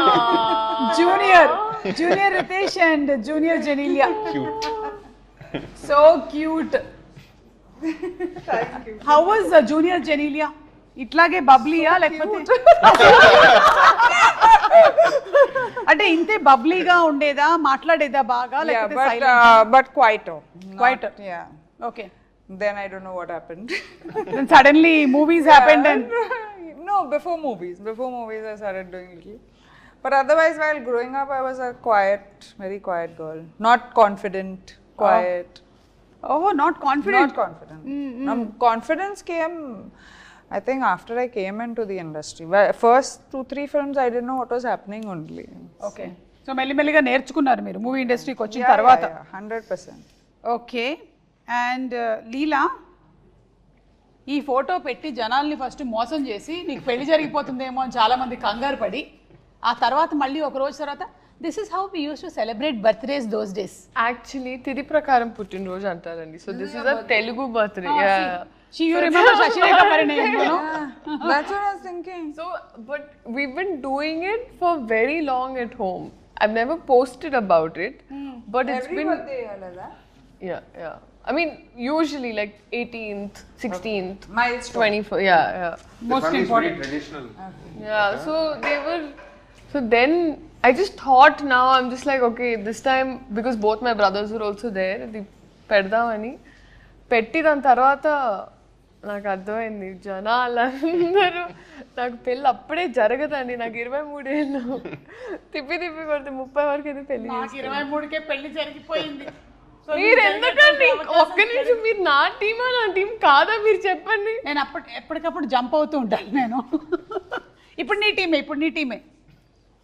Junior Riteish and junior Genelia. Cute. So cute. How was junior Genelia? ఇట్లాగే బబ్లీయా లేకపోతే అంటే ఇంతే బబ్లీగా ఉండేదా, మాట్లాడేదా బాగా Yeah, లేకపోతే but quieter. Quieter. Yeah. Okay. Then I don't know what happened. Then suddenly movies happened and No, before movies. Before movies I started doing little. But otherwise while growing up I was a quiet, very quiet girl. Not confident, quiet. not confident. Not confident. Confidence came, I think, after I came into the industry. First 2-3 films I didn't know what was happening only. Okay. So మెల్లిమెల్లిగా నేర్చుకున్నారు మీరు movie ఇండస్ట్రీకి వచ్చిన తర్వాత. 100%. Okay. And లీలా, ఈ photo పెట్టి జనాల్ని first మోసం చేసి నీకు పెళ్లి జరిగిపోతుందేమో అని చాలా మంది కంగారు పడి, ఆ తర్వాత మళ్ళీ ఒక రోజు తర్వాత this is how we use to celebrate birthdays those days. Actually తిథి ప్రకారం పుట్టినరోజు అంటారండి. So this is a Telugu birthday. You remember Shashireka Parinayam, you know? That's what I was thinking. So, but we've been doing it for very long at home. I've never posted about it, but it's Every been birthday, Alada. yeah. I mean, usually like 18th, 16th, Milestone. 24th. Yeah. Most important. Traditional. Yeah. So they were. So then I just thought now I'm just like, okay, this time because both my brothers were also there. The పెడదామని పెట్టి దాని తర్వాత నాకు అర్థమైంది జనాలందరూ నాకు పెళ్ళి అప్పుడే జరగదండి. నాకు 23 ఏళ్ళు తిప్పి కొడితే 30 వరకు అయితే పెళ్లి. 23కే పెళ్లి జరిగిపోయింది. మీరు ఎందుకండి ఒక్క నిమిషం, మీరు నా టీమా నా టీం కాదా మీరు చెప్పండి. నేను ఎప్పటికప్పుడు జంప్ అవుతూ ఉంటాను నేను. ఇప్పుడు నీ టీమే.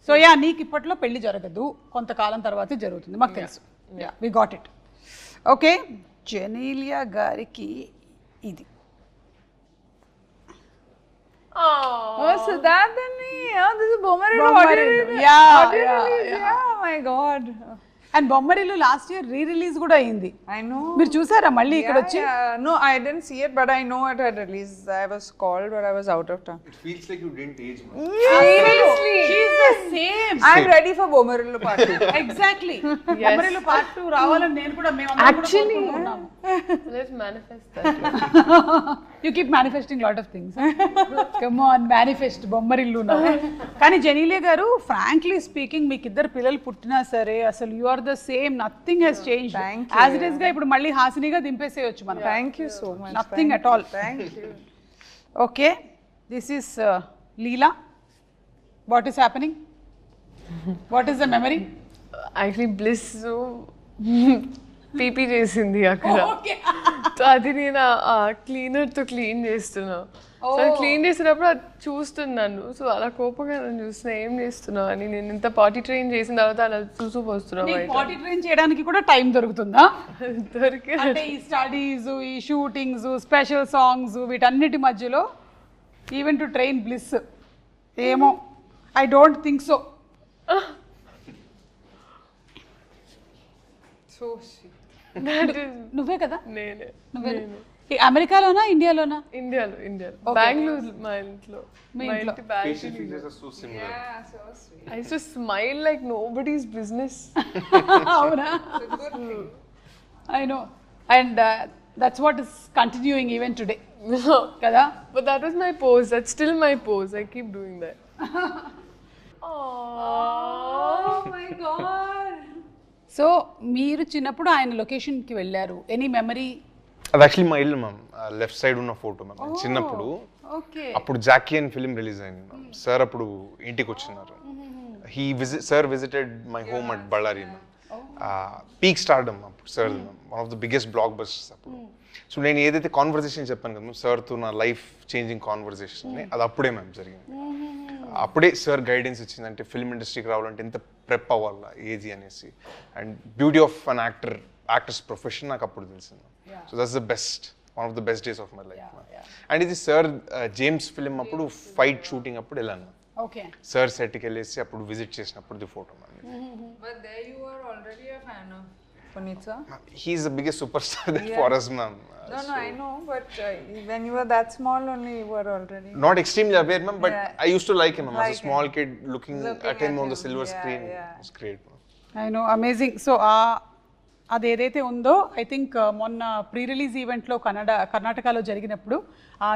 సో యా, నీకు ఇప్పట్లో పెళ్లి జరగదు, కొంతకాలం తర్వాత జరుగుతుంది, మాకు తెలుసు. We got it. Okay. Genelia గారికి ఇది Oh, Siddharth and me. Oh, this is Bommarillu. Bommarillu. Yeah, Audio yeah, release. yeah. Oh my God. And Bommarillu last year release కూడా అయింది. I know. మీరు చూసారా మళ్ళీ ఇక్కడ వచ్చి? No, I didn't see it, but I know it had released. I was called, but I was out of town. It feels like you didn't age, man. Seriously, she's the same. I'm ready for Bommarillu Part 2. Exactly. Bommarillu part 2 రావాలని నేను కూడా మేమందరం కూడా కోరుకుంటున్నాము. Let's manifest that. You keep manifesting lot of things. Come on, manifest Bommarillu now. కానీ జెనీలియా గారు frankly speaking మీకు ఇద్దరు పిల్లలు పుట్టినా సరే అసలు you are the same, nothing he's changed. As it is గా ఇప్పుడు మళ్ళీ హాసినిగా దింపేసేయొచ్చు మనం. Thank you so much. Nothing at all. Thank you. Okay, this is Leela. What is happening? What is the memory? Actually, Bliss PP చేసింది అక్కడ. So అది నేను క్లీనర్తో clean చేస్తున్నా. So clean చేసినప్పుడు అది చూస్తున్నాను. సో అలా కోపంగా నన్ను చూస్తున్నా, ఏం చేస్తున్నావు అని. నేను ఇంత పార్టీ ట్రైన్ చేసిన తర్వాత అలా చూస్తూ పోస్తున్నా. పార్టీ ట్రైన్ చేయడానికి కూడా టైం దొరుకుతుందా? దొరికి అంటే ఈ స్టడీస్, ఈ షూటింగ్స్, స్పెషల్ సాంగ్స్ వీటన్నిటి మధ్యలో ఈవెన్ టు ట్రైన్ బ్లిస్ ఏమో I don't think so. So sweet. నువ్వే కదా? నేనే. అమెరికాలోనా ఇండియాలోనా? ఇండియాలో బెంగళూరు. మా ఇంట్లో Facial features are so similar. Yeah, so sweet. I used to smile like nobody's business. అవునా? I know, and that's what is continuing even today కదా? But that was my pose. That's still my pose. I keep doing that. Oh my God. So మీరు చిన్నప్పుడు ఆయన లొకేషన్కి వెళ్ళారు, any memory? అది actually మా ఇల్లు మ్యామ్, లెఫ్ట్ సైడ్ ఉన్న ఫోటో మ్యామ్. చిన్నప్పుడు ఓకే, అప్పుడు జాకీ అని ఫిలిం రిలీజ్ అయింది మ్యామ్. సార్ అప్పుడు ఇంటికి వచ్చినారు. Sir visited my home at Ballari ma'am. Peak stardom అప్పుడు sir ma'am, one of the biggest blockbusters అప్పుడు. సో నేను ఏదైతే కాన్వర్జేషన్ చెప్పాను కదా మ్యామ్, సార్తో నా లైఫ్ చేంజింగ్ కాన్వర్జేషన్ అది అప్పుడే మ్యామ్ జరిగింది. అప్పుడే సార్ గైడెన్స్ ఇచ్చిందంటే ఫిల్మ్ ఇండస్ట్రీకి రావాలంటే ఎంత ప్రెప్ అవ్వాలా ఏది అనేసి. And beauty of an actors profession నాకు అప్పుడు తెలిసింది. So that's the best, one of the best days of my life. And ఇది సార్ జేమ్స్ ఫిలిం అప్పుడు ఫైట్ షూటింగ్ అప్పుడు వెళ్ళాను. ఓకే, సార్ సెట్కి వెళ్ళేసి అప్పుడు విజిట్ చేసినప్పుడు photo ma'am. But there you were already a fan of Puneet sir? He's the biggest superstar for us, ma'am. No, I know, but when you were that small only, you were already. Not extremely aware, ma'am, but Yeah. I used to like him, ma'am. As Like a small kid, looking Looking at him at on the him, silver yeah, screen, yeah. it was great, ma'am. I know, amazing. So అది ఏదైతే ఉందో I think మొన్న pre release ఈవెంట్లో కర్ణాటకలో జరిగినప్పుడు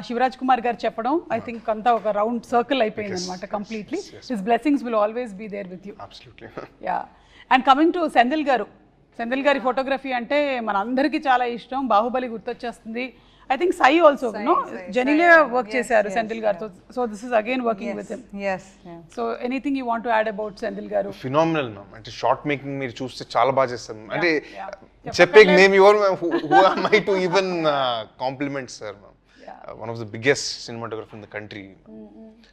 శివరాజ్ కుమార్ గారు చెప్పడం I think అంతా ఒక రౌండ్ సర్కిల్ అయిపోయింది అనమాట completely. His blessings will always be there with you. Absolutely. Yeah, and coming to Senthil garu, Senthil గారి ఫోటోగ్రఫీ అంటే మన అందరికీ చాలా ఇష్టం. బాహుబలి గుర్తొచ్చేస్తుంది. I think Sye also no, Genelia work చేశారు సెంధిల్ గారితో. So this is again working with him. Yes, yeah. So anything you want to add about Senthil garu? Phenomenal, ma'am. అంటే షార్ట్ మేకింగ్ మీరు చూస్తే చాలా బాగా చేస్తారు. అంటే చెప్పే name your who am I to even compliment sir, ma'am. One of the biggest cinematographer in the country.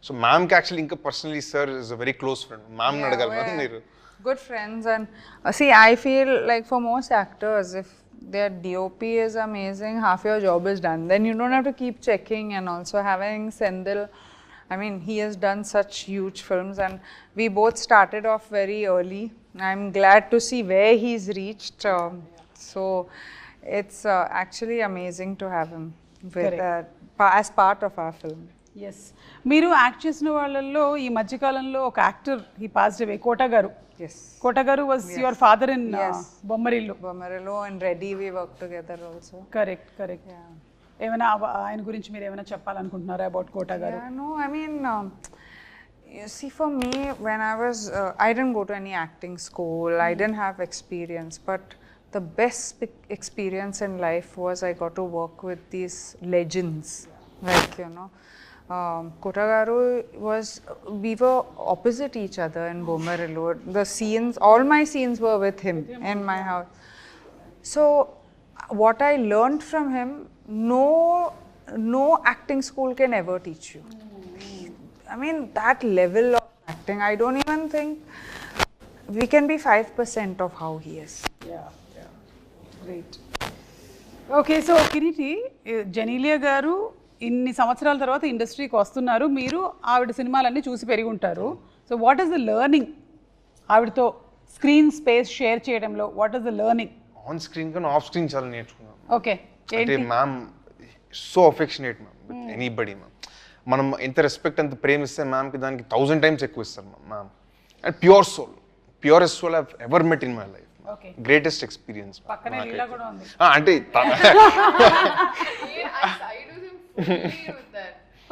So ma'am ki actually inka personally sir is a very close friend. Ma'am nadagal ma'am మీరు. Good friends, and see, I feel like for most actors, if their DOP is amazing, half your job is done. Then you don't have to keep checking. And also having Sendil, I mean, he has done such huge films, and we both started off very early. I'm glad to see where he's reached. So it's actually amazing to have him with, as part of our film. Yes, మీరు act చేసిన వాళ్ళల్లో ఈ మధ్యకాలంలో ఒక actor he passed away, Kota గారు. Yes. Kota గారు was your father in Bommarillu. Bommarillu and Reddy, we worked together also. Correct, correct. ఏమైనా ఆయన గురించి మీరు ఏమైనా చెప్పాలనుకుంటున్నారా అబౌట్ కోట గారు? Yeah, no, I mean, you see, for me, when I was, I didn't go to any acting school, I didn't have experience, but the best experience in life was I got to work with these legends, like, you know, Kota garu was, we were opposite each other in Bommarillu. The scenes, all my scenes were with him in my house. So what I learned from him, no acting school can ever teach you. I mean, that level of acting, I don't even think we can be 5% of how he is. Yeah, great. Okay, so Kireeti, Genelia గారు ఇన్ని సంవత్సరాల తర్వాత ఇండస్ట్రీకి వస్తున్నారు, మీరు ఆవిడ సినిమాలన్నీ చూసి పెరిగి ఉంటారు. So what is the learning ఆవిడతో స్క్రీన్ స్పేస్ షేర్ చేయడంలో? What is the learning? On screen కానీ ఆఫ్ స్క్రీన్ చాలా నేర్చుకున్నాం. ఓకే, అంటే ma'am so affectionate ma'am with anybody ma'am. మనం ఎంత రెస్పెక్ట్ ఎంత ప్రేమిస్తే మ్యామ్కి దానికి 1000 times ఎక్కువ ఇస్తారు ma'am. And purest soul I have ever met in my life. Okay, greatest experience. పక్కనే లీలా కూడా ఉంది. అంటే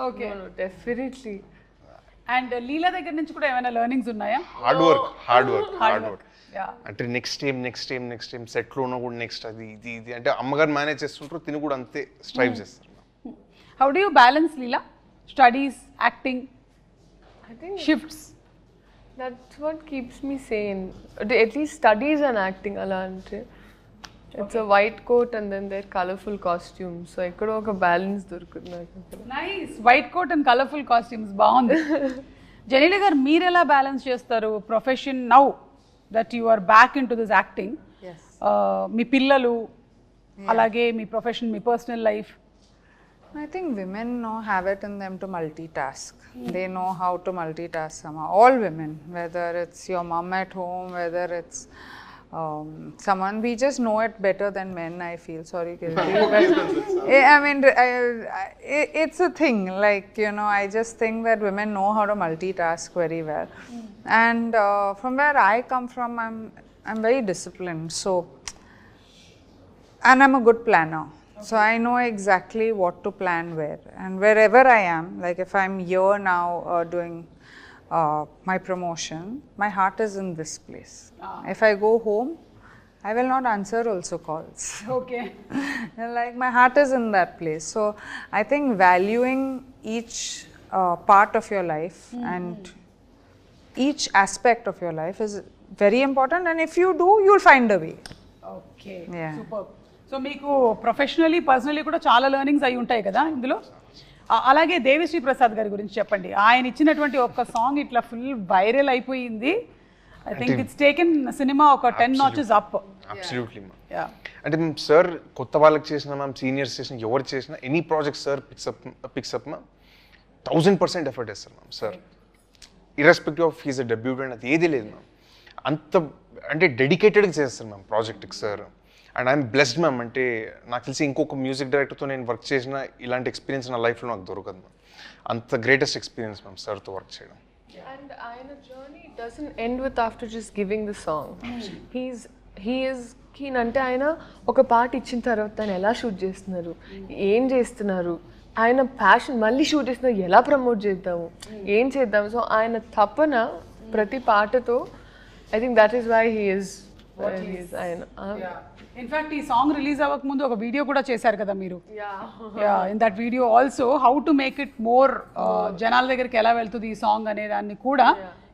ఓకే, డెఫినెట్లీ. అండ్ లీలా దగ్గర నుంచి కూడా ఏమైనా లెర్నింగ్స్ ఉన్నాయా? Hard work. అంటే నెక్స్ట్ టైం సెట్లో ఉన్న కూడా నెక్స్ట్ అది ఇది అంటే అమ్మగారు మేనేజ్ చేస్తుంటారు, తిని కూడా అంతే స్ట్రైవ్ చేస్తారు. How do you balance Leela studies, acting, I think shifts? that's what keeps me sane. At least studies and acting ala ante. It's a white coat and then they're colorful costumes. So ekkado oka balance dorukundi naku. Nice, white coat and colourful costumes, బాగుంది. జెనీలియా గారు, మీరు ఎలా balance చేస్తారు profession now that you are back in to this acting? మీ పిల్లలు, అలాగే మీ profession, మీ personal life? I think women have it in them to multitask. They know how to multitask somehow. All women, whether it's your mom at home, whether it's someone, we just know it better than men, I feel. Sorry, Kirti. I mean, it's a thing. Like, you know, I just think that women know how to multitask very well. And from where I come from, I'm very disciplined. So, and I'm a good planner. So I know exactly what to plan where, and wherever I am, like if I'm here now doing my promotion, my heart is in this place. If I go home, I will not answer also calls. Okay. Like my heart is in that place. So I think valuing each part of your life and each aspect of your life is very important, and if you do, you'll find a way. Okay, Yeah. Super. So మీకు professionally, personally కూడా చాలా learnings అయి ఉంటాయి కదా ఇందులో. అలాగే దేవిశ్రీ ప్రసాద్ గారి గురించి చెప్పండి. ఆయన ఇచ్చినటువంటి ఒక్క సాంగ్ ఇట్లా ఫుల్ వైరల్ అయిపోయింది. I think it's taken cinema ఒక 10 notches అప్. Absolutely ma'am. అంటే మేము సార్ కొత్త వాళ్ళకి చేసిన మ్యామ్, సీనియర్స్ చేసిన, ఎవరు చేసిన any project sir picks up ma'am 1000% effort వేస్తారు ma'am sir. Irrespective of his a debutant అది ఏది లేదు మ్యామ్. అంత అంటే డెడికేటెడ్గా చేస్తారు మ్యామ్ ప్రాజెక్ట్కి sir. And I'm blessed ma'am. అంటే నాకు తెలిసి ఇంకొక మ్యూజిక్ డైరెక్టర్తో నేను వర్క్ చేసిన ఇలాంటి ఎక్స్పీరియన్స్ నా లైఫ్లో నాకు దొరకదు మ్యామ్. అంత గ్రేటెస్ట్ ఎక్స్పీరియన్స్ మ్యామ్ సార్తో వర్క్ చేయడం. And Ayana journey doesn't end with after just giving the song. He is keen అంటే ఆయన ఒక పాట ఇచ్చిన తర్వాత ఆయన ఎలా షూట్ చేస్తున్నారు, ఏం చేస్తున్నారు, ఆయన ప్యాషన్ మళ్ళీ షూట్ చేస్తున్నారు, ఎలా ప్రమోట్ చేద్దాము, ఏం చేద్దాము. సో ఆయన తపన ప్రతి పాటతో I think that is why he is ఆయన. ఇన్ఫాక్ట్ ఈ సాంగ్ రిలీజ్ అవ్వక ముందు ఒక వీడియో కూడా చేశారు కదా మీరు. In that video also how to make it more జనాల దగ్గరికి ఎలా వెళ్తుంది ఈ సాంగ్ అనే దాన్ని కూడా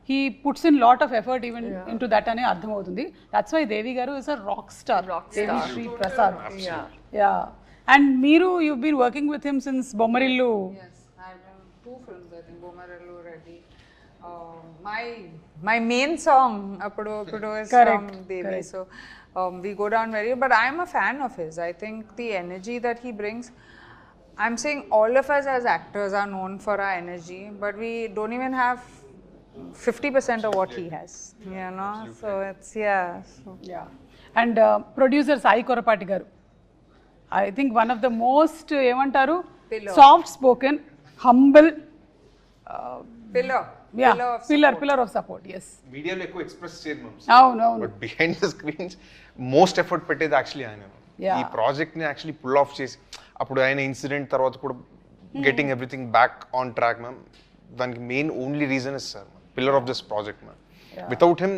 he puts in lot of effort even in to that అనే అర్థమవుతుంది. దట్స్ వై దేవి గారు is a rock star, Devi Sri Prasad. Yeah, and మీరు you been working with him since Bommarillu. Yes, I've done 2 films, I think, Bomarillu Reddy. My main song, Appudu is from Devi. So we go down very, but I'm a fan of his. I think the energy that he brings, I'm saying all of us as actors are known for our energy, but we don't even have 50% of what he has, you know. So it's and producer Sai Korrapati garu, I think one of the most ఏమంటారు soft spoken, humble pillar of support. Yes, మీడియాలో ఎక్కువ express చేయరు ma'am. అవును. But behind the screens most effort పెట్టేది actually ఆయన. ఈ project ని actually pull off చేసి అప్పుడు ఆయన ఇన్సిడెంట్ తర్వాత కూడా getting everything back on track ma'am. దానికి main only reason is sir pillar of this project ma'am. Without him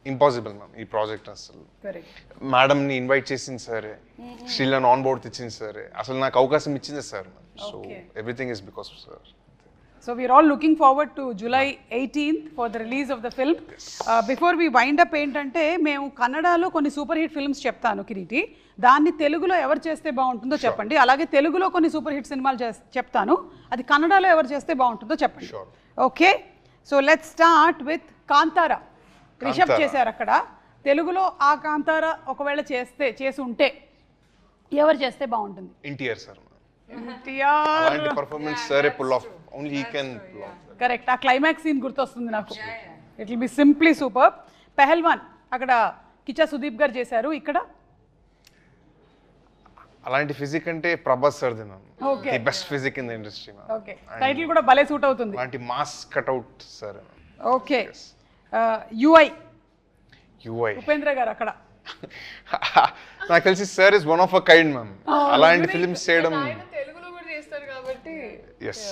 impossible ma'am ఈ ప్రాజెక్ట్. అసలు మేడంని ఇన్వైట్ చేసింది సరే, శ్రీలను ఆన్ బోర్డ్ తెచ్చింది సరే, అసలు నాకు అవకాశం ఇచ్చింది sir ma'am. So everything is because of sir. So we are all looking forward to July 18th for the release of the film. Before we wind up ఏంటంటే మేము కన్నడలో కొన్ని సూపర్ హిట్ ఫిల్మ్స్ చెప్తాను కిరీటి, దాన్ని తెలుగులో ఎవరు చేస్తే బాగుంటుందో చెప్పండి. అలాగే తెలుగులో కొన్ని సూపర్ హిట్ సినిమాలు చెప్తాను, అది కన్నడలో ఎవరు చేస్తే బాగుంటుందో చెప్పండి. Okay, so let's start with Kantara. Rishab చేశారు అక్కడ. తెలుగులో ఆ కాంతారా ఒకవేళ చేసి ఉంటే ఎవరు చేస్తే బాగుంటుంది? ఎన్టీఆర్ సార్. ఎన్టీఆర్ అలాంటి పర్ఫార్మెన్స్ సరే pull off, only he can pull off. Correct. ఆ క్లైమాక్స్ సీన్ గుర్తొస్తుంది నాకు. It will be simply super. Pailwaan అక్కడ కిచ్చా సుదీప్ గారు చేశారు, ఇక్కడ అలాంటి ఫిజిక్ అంటే Prabhas sir the ma'am, Okay. The best physique in the industry ma'am. Okay, title కూడా భలే సూట్ అవుతుంది. అలాంటి mass cutout sir. Okay. UI UI Upendra గారు అక్కడ. నాకు తెలిసి sir is one of a kind ma'am. అలాంటి ఫిల్మ్స్ చేయడం. ఆయన తెలుగులో కూడా చేస్తారు కాబట్టి. ఎస్.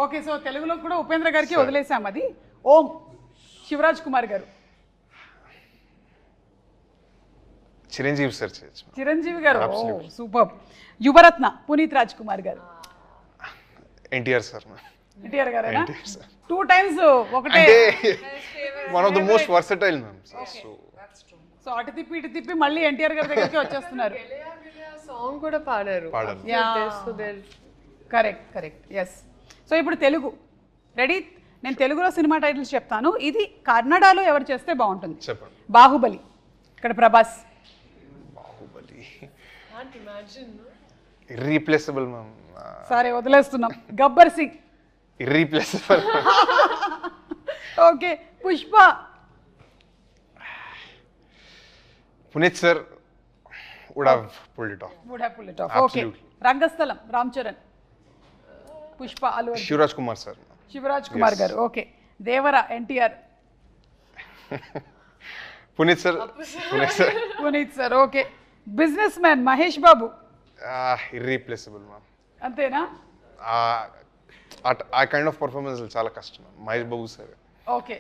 ఓకే, సో తెలుగులో కూడా ఉపేంద్ర గారికి వదిలేసాం అది. ఓం శివరాజ్ కుమార్ గారు. చిరంజీవి సార్ చేయొచ్చు. చిరంజీవి గారు సూపర్. యువరత్న పునీత్ రాజ్ కుమార్ గారు. NTR sir ma'am. ఎన్టీఆర్ గారేనా? ఎన్టీఆర్ సార్ 2 times ఒకటే. అంటే one of the most versatile ma'am. So అటు తిప్పి ఇటు తిప్పి మళ్ళీ ఎన్టీఆర్ గారి దగ్గరికి వచ్చేస్తున్నారు. సాంగ్ కూడా పాడారు. కరెక్ట్. ఎస్. సో ఇప్పుడు తెలుగు రెడీ. నేను తెలుగులో సినిమా టైటిల్స్ చెప్తాను, ఇది కన్నడలో ఎవరు చేస్తే బాగుంటుంది. చెప్పండి. బాహుబలి, ఇక్కడ Prabhas. Baahubali Can't imagine, no? Irreplaceable ma'am. సరే వదిలేస్తున్నాం. Gabbar Singh. Irreplaceable. Okay. Pushpa. Puneeth sir would have pulled it off. Would have pulled it off. Okay. Rangasthalam Ram Charan. Pushpa Allu Arjun. Shivaraj Kumar sir. Shivaraj Kumar garu. Okay. Devara NTR. Puneeth sir. Puneeth sir. Okay. Businessman Mahesh Babu. Irreplaceable ma'am. అంతేనా? ఆ కైండ్ ఆఫ్ పర్ఫార్మెన్స్ చాలా కష్టం ma'am. Mahesh Babu sir. Okay.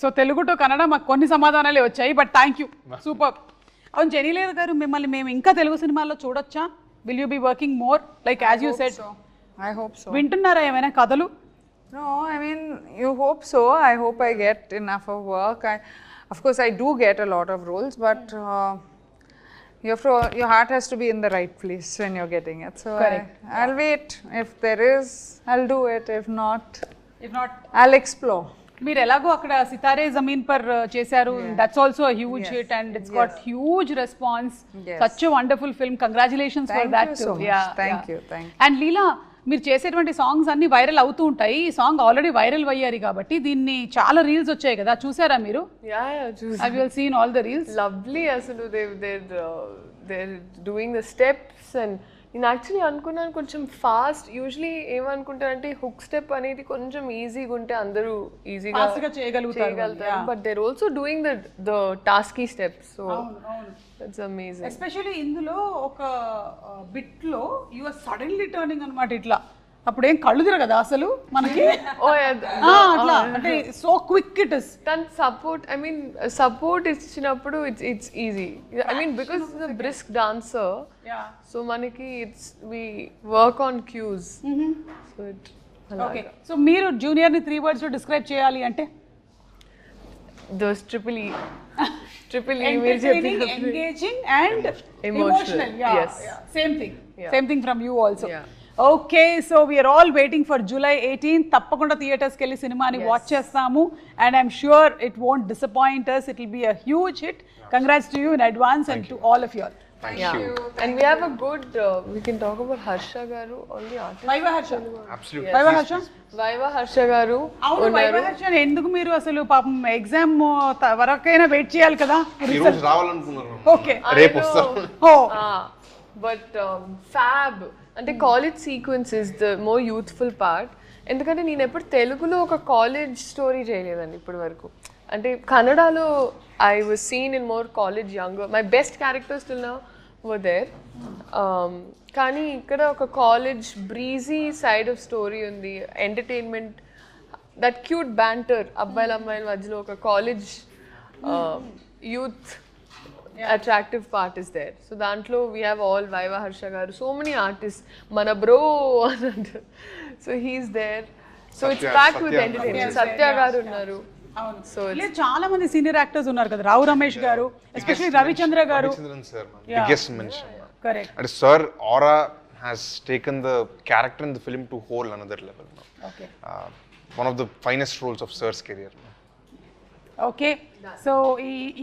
So Telugu to Kannada మాకు కొన్ని సమాధానాలే వచ్చాయి, but thank you, super. అవును జెనీలేర్ గారు, మిమ్మల్ని మేము ఇంకా తెలుగు సినిమాల్లో చూడొచ్చా? Will you be working more like as you said? I hope so. వింటున్నారా ఏమైనా కథలు? No, I mean, you hope so. I hope I get enough of work. Of course, I do get a lot of roles, but your heart has to be in the right place when you're getting it. So I'll wait. If there is, I'll do it. If not, I'll explore. మీరు ఎలాగో అక్కడ సితారే జమీన్ పర్ చేశారు, that's also a huge hit and it's got huge response. Such a wonderful film. Congratulations for that. Thank you. And Leela, మీరు చేసేటువంటి songs అన్ని viral అవుతూ ఉంటాయి. ఈ సాంగ్ ఆల్రెడీ వైరల్ అయ్యారు కాబట్టి దీన్ని చాలా రీల్స్ వచ్చాయి కదా, చూసారా మీరు? Have you seen all the reels? Lovely అసలు. they're doing the steps and నేను యాక్చువల్లీ అనుకున్నాను కొంచెం ఫాస్ట్. యూజువలీ ఏమనుకుంటానంటే హుక్ స్టెప్ అనేది కొంచెం ఈజీగా ఉంటే అందరూ ఈజీగా చేయగలుగుతారు. But there also doing the tasky steps. So that's amazing. Especially ఇందులో ఒక బిట్ లో యు ఆర్ సడన్లీ టర్నింగ్ అన్నమాట ఇట్లా. అప్పుడు ఏం కళ్ళు తిరగదా అసలు మనకి? అట్లా అంటే సో క్విక్ ఇట్ ఇస్. దాని సపోర్ట్ ఇచ్చినప్పుడు it's easy. I mean because it's a brisk dancer, so మనకి it's we work on cues. So it okay. So మీరు జూనియర్ ని 3 words లో డిస్క్రైబ్ చేయాలి అంటే? దోస్ ట్రిపుల్ ఈ మీరు చెప్పిన engaging and emotional. yes, same thing from you also. Okay, so we are all waiting for July 18th. తప్పకుండా థియేటర్స్కి వెళ్ళి సినిమాని వాచ్ చేస్తాము and I'm sure it won't disappoint us. It will be a huge hit. Congrats to you in advance and to all of you all. Thank you. And we have a good we can talk about Harsha garu, all the artists. Vaiva Harsha. Absolutely. Vaiva Harsha garu అవును. Vaiva Harsha ఎందుకు మీరు అసలు పాపం exam వరకైనా wait చేయాలి కదా? ఈ రోజు రావాలనుకున్నారు. ఓకే, రేపు వస్తారు. బట్ fab అంటే college sequence is the more youthful part. ఎందుకంటే నేను ఎప్పుడు తెలుగులో ఒక కాలేజ్ స్టోరీ చేయలేదండి ఇప్పటి వరకు. అంటే కన్నడలో I was seen in more college younger. My best characters till now were there. కానీ ఇక్కడ ఒక college breezy side of story ఉంది. ఎంటర్టైన్మెంట్, దట్ క్యూట్ బ్యాంటర్ అబ్బాయిల అమ్మాయిల మధ్యలో ఒక college youth attractive part is there. So dantlo we have all Vaiva Harsha garu, so many artists, mana bro. So he's there. So it's packed with entertainment. Satya garu unnaru. అవును. So ఇలా చాలా మంది senior actors ఉన్నారు కదా. రావు రమేష్ గారు, especially Ravichandra గారు. Ravichandran sir biggest mention. Correct. And sir aura has taken the character in the film to whole another level. Okay. One of the finest roles of sir's career. Okay. So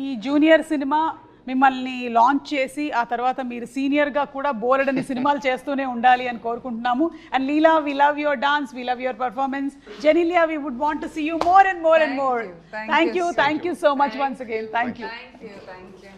ఈ junior cinema మిమ్మల్ని launch చేసి ఆ తర్వాత మీరు సీనియర్గా కూడా బోలెడని సినిమాలు చేస్తూనే ఉండాలి అని కోరుకుంటున్నాము. And Leela, we love your dance, we love your performance. Genelia, we would want to see you more and more and more. Thank you so much once again. Thank you. Thank you.